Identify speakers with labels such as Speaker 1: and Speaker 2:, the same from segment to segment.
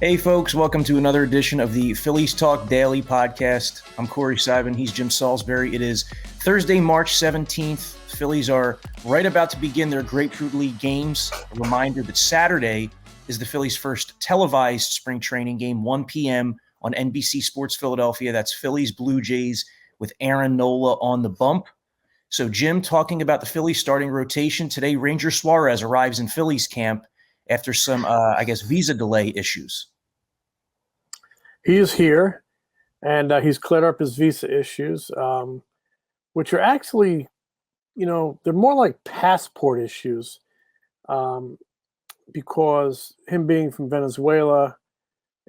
Speaker 1: Hey folks, welcome to another edition of the Phillies Talk Daily podcast. I'm Corey Seidman, he's Jim Salisbury. It is Thursday, March 17th. Phillies are right about to begin their Grapefruit League games. A reminder that Saturday is the Phillies' first televised spring training game, 1 p.m. on NBC Sports Philadelphia. That's Phillies Blue Jays with Aaron Nola on the bump. So Jim, talking about the Phillies starting rotation, today Ranger Suarez arrives in Phillies camp after some, visa delay issues.
Speaker 2: He is here, and he's cleared up his visa issues, which are actually, they're more like passport issues because him being from Venezuela,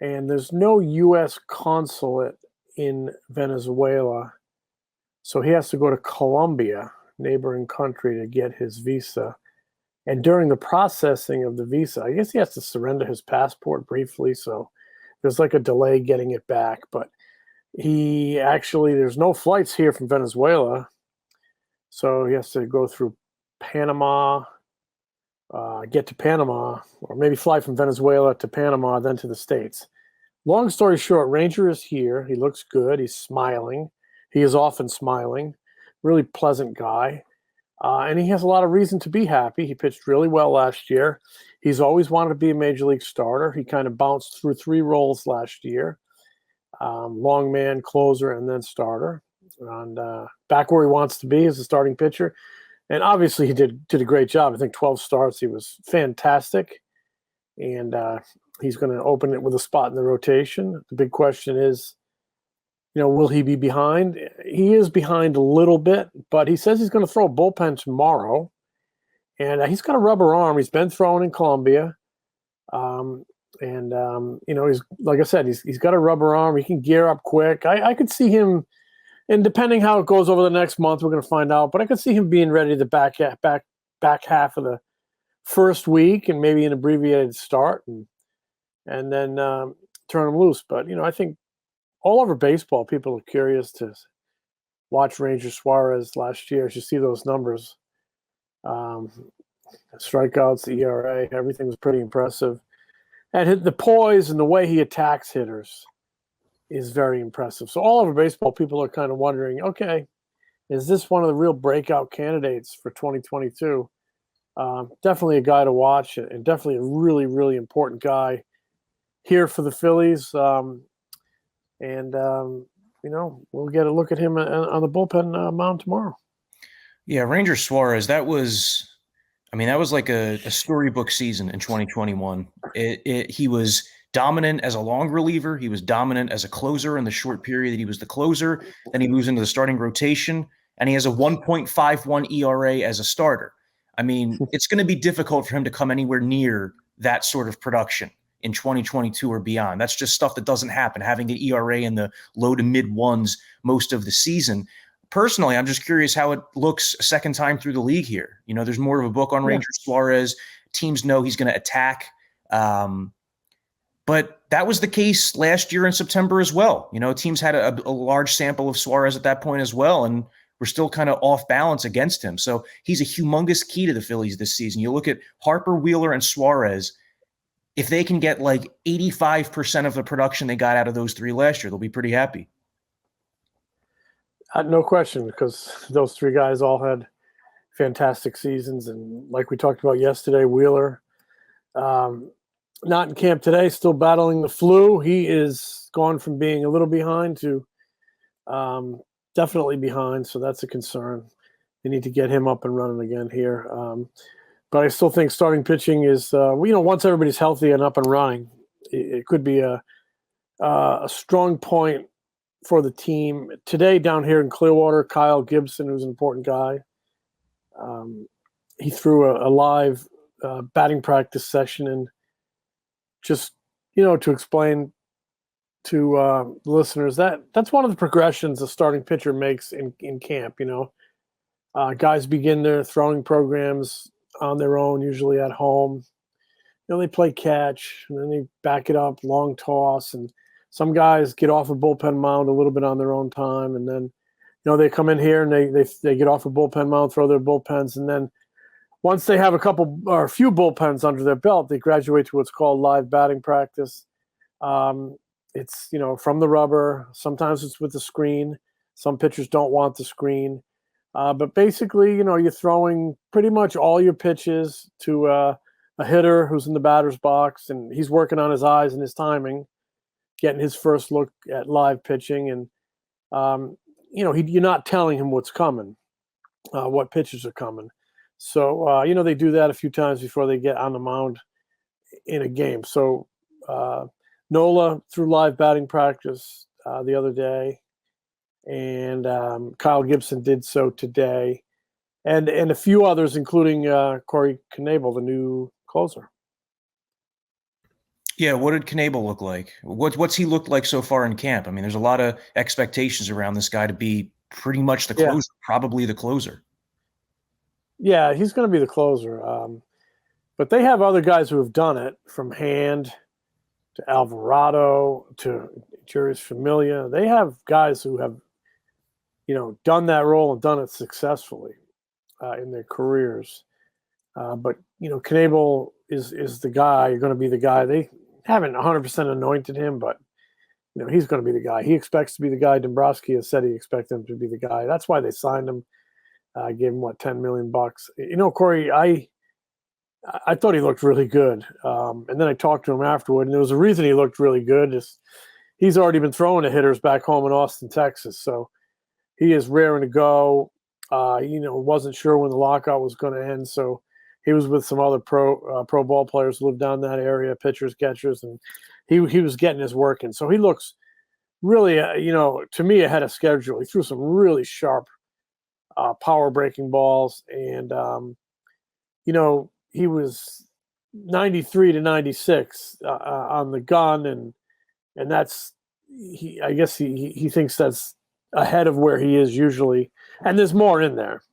Speaker 2: and there's no U.S. consulate in Venezuela, so he has to go to Colombia, neighboring country, to get his visa. And during the processing of the visa, I guess he has to surrender his passport briefly, so there's like a delay getting it back. But there's no flights here from Venezuela, so he has to go through Panama, get to Panama, or maybe fly from Venezuela to Panama, then to the States. Long story short, Ranger is here. He looks good. He's smiling. He is often smiling. Really pleasant guy. And he has a lot of reason to be happy. He pitched really well last year. He's always wanted to be a major league starter. He kind of bounced through three roles last year. Long man, closer, and then starter. And back where he wants to be as a starting pitcher. And obviously he did a great job. I think 12 starts. He was fantastic. And he's going to open it with a spot in the rotation. The big question is, will he be behind? He is behind a little bit, but he says he's going to throw a bullpen tomorrow. And he's got a rubber arm. He's been throwing in Colombia. He's, like I said, he's got a rubber arm. He can gear up quick. I could see him, and depending how it goes over the next month, we're going to find out. But I could see him being ready the back half of the first week and maybe an abbreviated start and then turn him loose. But, I think all over baseball, people are curious to watch Ranger Suarez last year. As you see those numbers, strikeouts, the ERA, everything was pretty impressive. And the poise and the way he attacks hitters is very impressive. So all over baseball, people are kind of wondering, okay, is this one of the real breakout candidates for 2022? Definitely a guy to watch, and definitely a really, really important guy here for the Phillies. We'll get a look at him on the bullpen mound tomorrow.
Speaker 1: Yeah, Ranger Suarez, that was like a storybook season in 2021. He was dominant as a long reliever. He was dominant as a closer in the short period that he was the closer. Then he moves into the starting rotation, and he has a 1.51 ERA as a starter. It's going to be difficult for him to come anywhere near that sort of production in 2022 or beyond. That's just stuff that doesn't happen, having an ERA in the low to mid ones most of the season. Personally, I'm just curious how it looks a second time through the league here. There's more of a book on Ranger Suarez. Teams know he's going to attack. But that was the case last year in September as well. Teams had a large sample of Suarez at that point as well, and we're still kind of off balance against him. So he's a humongous key to the Phillies this season. You look at Harper, Wheeler, and Suarez. If they can get like 85% of the production they got out of those three last year, they'll be pretty happy.
Speaker 2: No question, because those three guys all had fantastic seasons. And like we talked about yesterday, Wheeler, not in camp today, still battling the flu. He is gone from being a little behind to definitely behind, so that's a concern. They need to get him up and running again here. But I still think starting pitching is, once everybody's healthy and up and running, it could be a strong point for the team. Today down here in Clearwater, Kyle Gibson, who's an important guy, he threw a live batting practice session, and just, to explain to the listeners, that's one of the progressions a starting pitcher makes in camp. Guys begin their throwing programs on their own, usually at home. They play catch, and then they back it up, long toss, and some guys get off a bullpen mound a little bit on their own time, and then they come in here and they get off a bullpen mound, throw their bullpens, and then once they have a couple or a few bullpens under their belt, they graduate to what's called live batting practice. It's, from the rubber. Sometimes it's with the screen. Some pitchers don't want the screen. But basically, you're throwing pretty much all your pitches to a hitter who's in the batter's box, and he's working on his eyes and his timing, getting his first look at live pitching. And, you're not telling him what's coming, what pitches are coming. So, they do that a few times before they get on the mound in a game. So, Nola threw live batting practice the other day, and Kyle Gibson did so today, and a few others, including Corey Knebel, the new closer.
Speaker 1: Yeah, what did Knebel look like? What's he looked like so far in camp? I mean, there's a lot of expectations around this guy to be pretty much the closer, probably the closer.
Speaker 2: Yeah, he's going to be the closer. But they have other guys who have done it, from Hand to Alvarado to Juris Familia. They have guys who have, done that role and done it successfully in their careers. But Knebel is the guy, going to be the guy. They haven't 100% anointed him, but he's going to be the guy. He expects to be the guy. Dombrowski has said he expects him to be the guy. That's why they signed him. Gave him $10 million. Corey, I thought he looked really good. And then I talked to him afterward, and there was a reason he looked really good. He's already been throwing to hitters back home in Austin, Texas. So he is raring to go. Wasn't sure when the lockout was going to end. So he was with some other pro ball players who live down that area, pitchers, catchers, and he was getting his work in. So he looks really, to me, ahead of schedule. He threw some really sharp power breaking balls, and he was 93 to 96 on the gun, and that's I guess he thinks that's ahead of where he is usually, and there's more in there.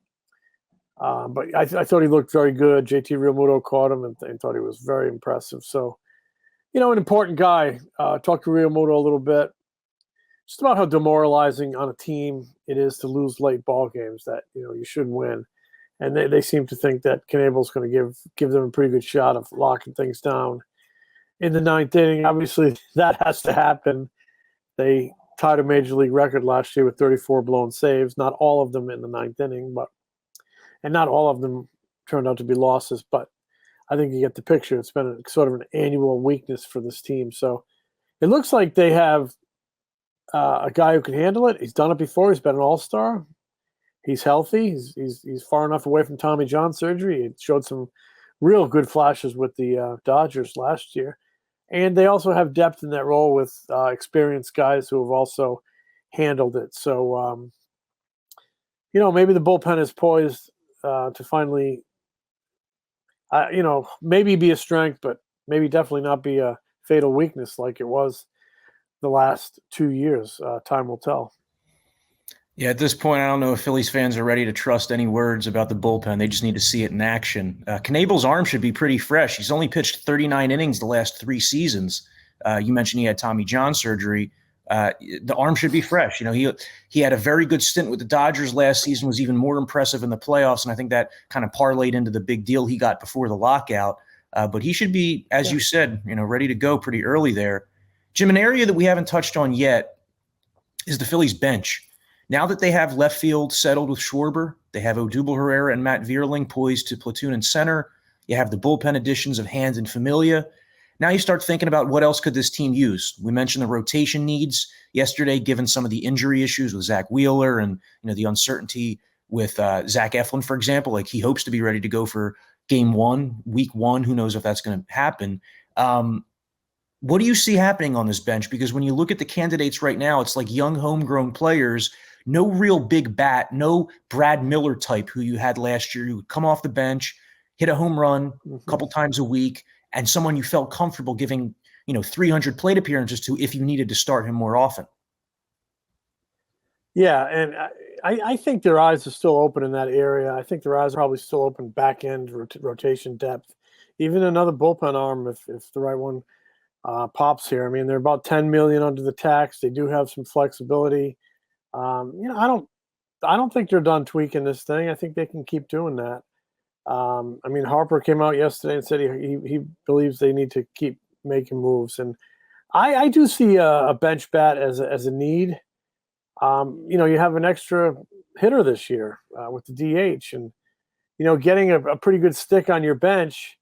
Speaker 2: But I thought he looked very good. JT Realmuto caught him and thought he was very impressive. So, an important guy. Talked to Realmuto a little bit, just about how demoralizing on a team it is to lose late ball games that you should win, and they seem to think that Knebel's going to give them a pretty good shot of locking things down in the ninth inning. Obviously, that has to happen. They tied a major league record last year with 34 blown saves. Not all of them in the ninth inning, and not all of them turned out to be losses. But I think you get the picture. It's been sort of an annual weakness for this team. So it looks like they have a guy who can handle it. He's done it before. He's been an all-star. He's healthy. He's far enough away from Tommy John surgery. He showed some real good flashes with the Dodgers last year. And they also have depth in that role with experienced guys who have also handled it. So, maybe the bullpen is poised to finally, maybe be a strength, but maybe definitely not be a fatal weakness like it was the last 2 years. Time will tell.
Speaker 1: Yeah, at this point, I don't know if Phillies fans are ready to trust any words about the bullpen. They just need to see it in action. Knebel's arm should be pretty fresh. He's only pitched 39 innings the last 3 seasons. You mentioned he had Tommy John surgery. The arm should be fresh. He had a very good stint with the Dodgers last season, was even more impressive in the playoffs, and I think that kind of parlayed into the big deal he got before the lockout. But he should be, as you said, ready to go pretty early there. Jim, an area that we haven't touched on yet is the Phillies bench. Now that they have left field settled with Schwarber, they have Odubel Herrera and Matt Vierling poised to platoon in center. You have the bullpen additions of Hand and Familia. Now you start thinking about what else could this team use. We mentioned the rotation needs yesterday, given some of the injury issues with Zach Wheeler and the uncertainty with Zach Eflin, for example. Like, he hopes to be ready to go for game 1, week 1. Who knows if that's going to happen? What do you see happening on this bench? Because when you look at the candidates right now, it's like young homegrown players. No real big bat, no Brad Miller type who you had last year who would come off the bench, hit a home run a couple times a week, and someone you felt comfortable giving 300 plate appearances to if you needed to start him more often.
Speaker 2: Yeah, and I think their eyes are still open in that area. I think their eyes are probably still open back end rotation depth, even another bullpen arm if the right one pops here. I mean, they're about $10 million under the tax. They do have some flexibility. I don't think they're done tweaking this thing. I think they can keep doing that. Harper came out yesterday and said he believes they need to keep making moves, and I do see a bench bat as a need. You have an extra hitter this year with the DH, and getting a pretty good stick on your bench.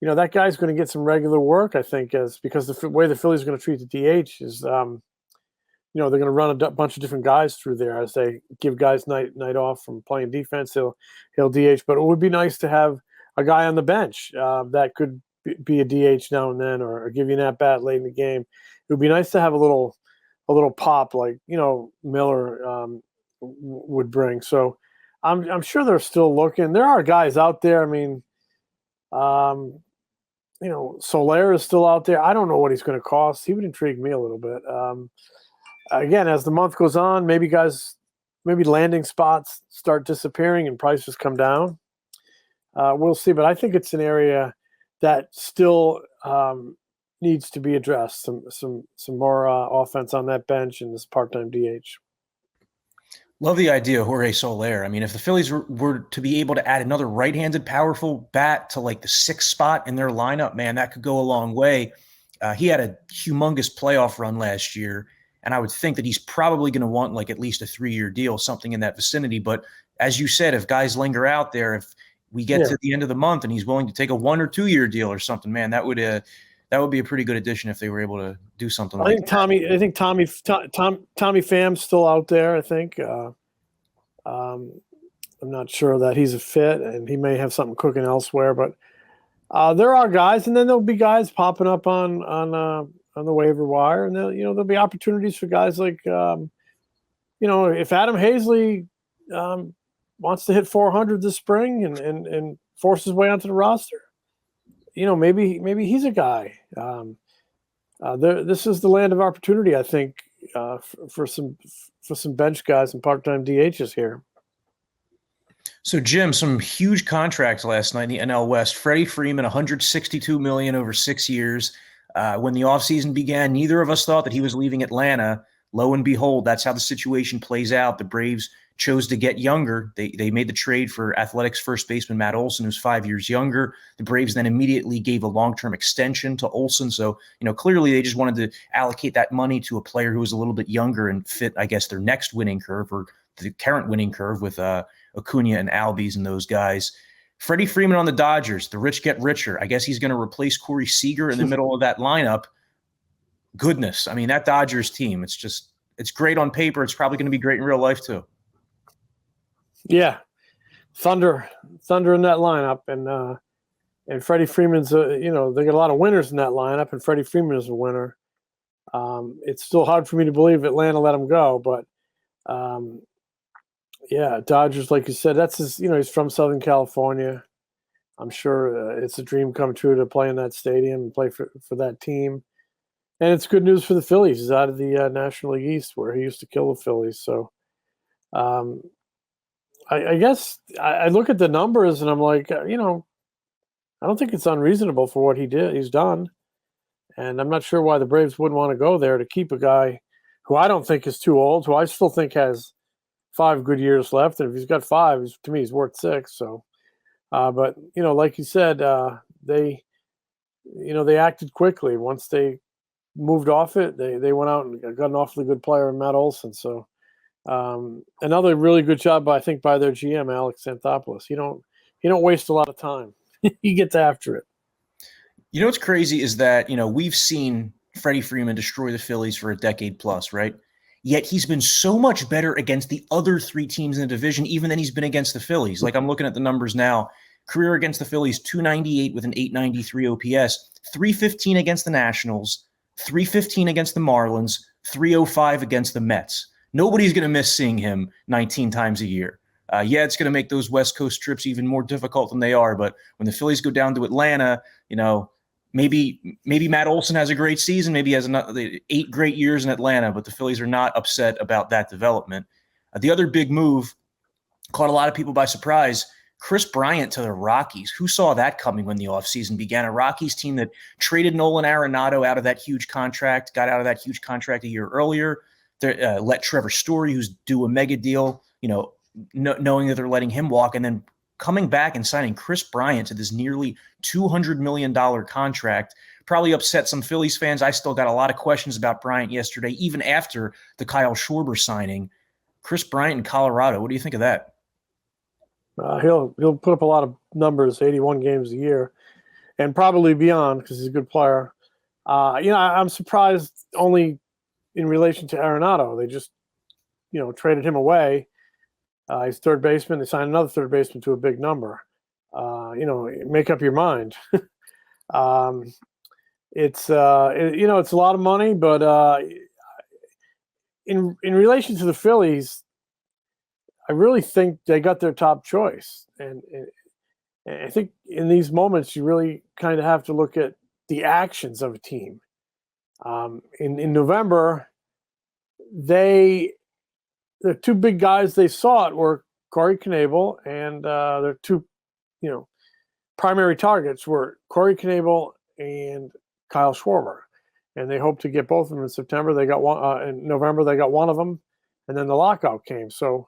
Speaker 2: That guy's going to get some regular work, I think, because the way the Phillies are going to treat the DH is, they're going to run a bunch of different guys through there as they give guys night off from playing defense. He'll DH, but it would be nice to have a guy on the bench that could be a DH now and then, or give you an at bat late in the game. It would be nice to have a little pop like Miller would bring. So I'm sure they're still looking. There are guys out there. I mean, Soler is still out there. I don't know what he's going to cost. He would intrigue me a little bit. Again, as the month goes on, maybe landing spots start disappearing and prices come down. We'll see, but I think it's an area that still needs to be addressed. Some more offense on that bench and this part-time DH.
Speaker 1: Love the idea of Jorge Soler. I mean, if the Phillies were to be able to add another right-handed powerful bat to like the 6th spot in their lineup, man, that could go a long way. He had a humongous playoff run last year, and I would think that he's probably going to want like at least a 3-year deal, something in that vicinity. But as you said, if guys linger out there, if we get to the end of the month and he's willing to take a 1 or 2 year deal or something, man, that would be a pretty good addition if they were able to do something like that.
Speaker 2: I think Tommy Pham's still out there. I think I'm not sure that he's a fit, and he may have something cooking elsewhere. But there are guys, and then there'll be guys popping up on the waiver wire, and there'll be opportunities for guys like if Adam Hazley wants to hit 400 this spring and force his way onto the roster. Maybe he's a guy. This is the land of opportunity, I think, for some bench guys and part-time DHs here.
Speaker 1: So, Jim, some huge contracts last night in the NL West. Freddie Freeman, $162 million over 6 years. When the offseason began, neither of us thought that he was leaving Atlanta. Lo and behold, that's how the situation plays out. The Braves chose to get younger. They made the trade for Athletics first baseman Matt Olson, who's 5 years younger. The Braves then immediately gave a long-term extension to Olson. So, clearly they just wanted to allocate that money to a player who was a little bit younger and fit, I guess, their next winning curve or the current winning curve with Acuna and Albies and those guys. Freddie Freeman on the Dodgers. The rich get richer. I guess he's going to replace Corey Seager in the middle of that lineup. Goodness. I mean, that Dodgers team, it's great on paper. It's probably going to be great in real life too. Yeah.
Speaker 2: Thunder in that lineup. And Freddie Freeman's, they got a lot of winners in that lineup, and Freddie Freeman is a winner. It's still hard for me to believe Atlanta let him go, but Dodgers, like you said, that's his, he's from Southern California. I'm sure it's a dream come true to play in that stadium and play for that team. And it's good news for the Phillies. He's out of the National League East where he used to kill the Phillies. So I guess I look at the numbers and I'm like, I don't think it's unreasonable for what he's done. And I'm not sure why the Braves wouldn't want to go there to keep a guy who I don't think is too old, who I still think has 5 good years left. And if he's got 5, to me, he's worth 6. So, but like you said, they acted quickly. Once they moved off it, they went out and got an awfully good player in Matt Olson. So, another really good job, by their GM, Alex Anthopoulos. He don't waste a lot of time. He gets after it.
Speaker 1: What's crazy is that, we've seen Freddie Freeman destroy the Phillies for a decade plus, right? Yet he's been so much better against the other 3 teams in the division, even than he's been against the Phillies. Like, I'm looking at the numbers now. Career against the Phillies, 298 with an 893 OPS, 315 against the Nationals, 315 against the Marlins, 305 against the Mets. Nobody's going to miss seeing him 19 times a year. It's going to make those West Coast trips even more difficult than they are. But when the Phillies go down to Atlanta, maybe Matt Olson has a great season. Maybe he has 8 great years in Atlanta, but the Phillies are not upset about that development. The other big move caught a lot of people by surprise. Kris Bryant to the Rockies. Who saw that coming when the offseason began? A Rockies team that traded Nolan Arenado out of that huge contract, got out of that huge contract a year earlier. Let Trevor Story, who's due a mega deal, knowing that they're letting him walk, and then coming back and signing Kris Bryant to this nearly $200 million contract probably upset some Phillies fans. I still got a lot of questions about Bryant yesterday, even after the Kyle Schwarber signing. Kris Bryant in Colorado, what do you think of that?
Speaker 2: He'll put up a lot of numbers, 81 games a year, and probably beyond because he's a good player. I'm surprised only in relation to Arenado. They just, traded him away. He's third baseman. They signed another third baseman to a big number. Make up your mind. It's a lot of money, but in relation to the Phillies, I really think they got their top choice. And I think in these moments, you really kind of have to look at the actions of a team. In November, the two big guys they sought were Corey Knebel, and their two, primary targets were Corey Knebel and Kyle Schwarber. And they hoped to get both of them in September. They got one in November. They got one of them, and then the lockout came. So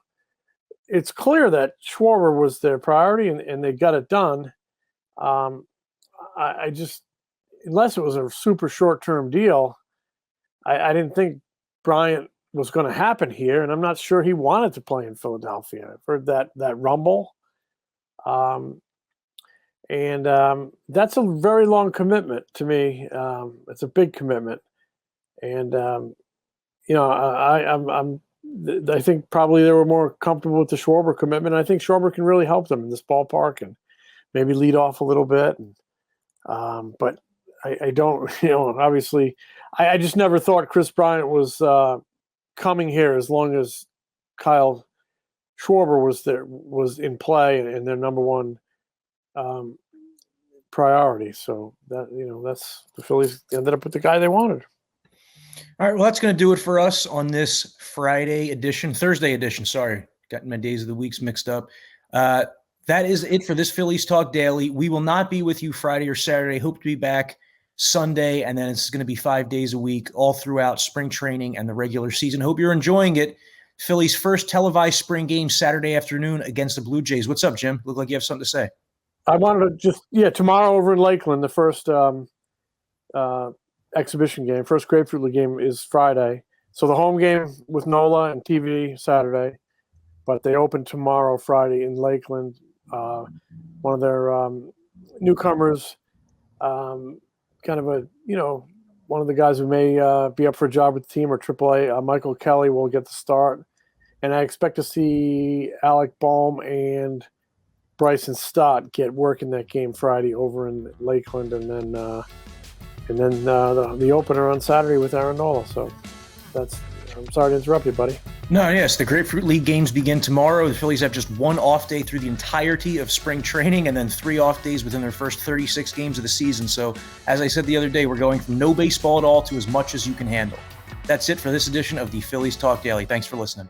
Speaker 2: it's clear that Schwarber was their priority, and they got it done. I just, unless it was a super short-term deal, I didn't think Bryant was going to happen here, and I'm not sure he wanted to play in Philadelphia. I've heard that rumble. That's a very long commitment to me. It's a big commitment, and I think probably they were more comfortable with the Schwarber commitment. I think Schwarber can really help them in this ballpark and maybe lead off a little bit. But I don't, obviously, I just never thought Kris Bryant was coming here as long as Kyle Schwarber was in play and their number one priority. So that's the Phillies ended up with the guy they wanted.
Speaker 1: All right, well, that's going to do it for us on this Thursday edition. Sorry, got my days of the weeks mixed up. That is it for this Phillies Talk Daily. We will not be with you Friday or Saturday. Hope to be back Sunday, and then it's going to be 5 days a week all throughout spring training and the regular season. Hope you're enjoying it. Phillies' first televised spring game Saturday afternoon against the Blue Jays. What's up, Jim? Look like you have something to say.
Speaker 2: I wanted to tomorrow over in Lakeland, the first exhibition game, first Grapefruit League game is Friday. So the home game with NOLA and TV Saturday, but they open tomorrow, Friday, in Lakeland. One of their newcomers, kind of one of the guys who may be up for a job with the team or AAA, Michael Kelly will get the start. And I expect to see Alec Boehm and Bryson Stott get work in that game Friday over in Lakeland, and then the opener on Saturday with Aaron Nola. So I'm sorry to interrupt you, buddy.
Speaker 1: No, yes, the Grapefruit League games begin tomorrow. The Phillies have just one off day through the entirety of spring training and then 3 off days within their first 36 games of the season. So, as I said the other day, we're going from no baseball at all to as much as you can handle. That's it for this edition of the Phillies Talk Daily. Thanks for listening.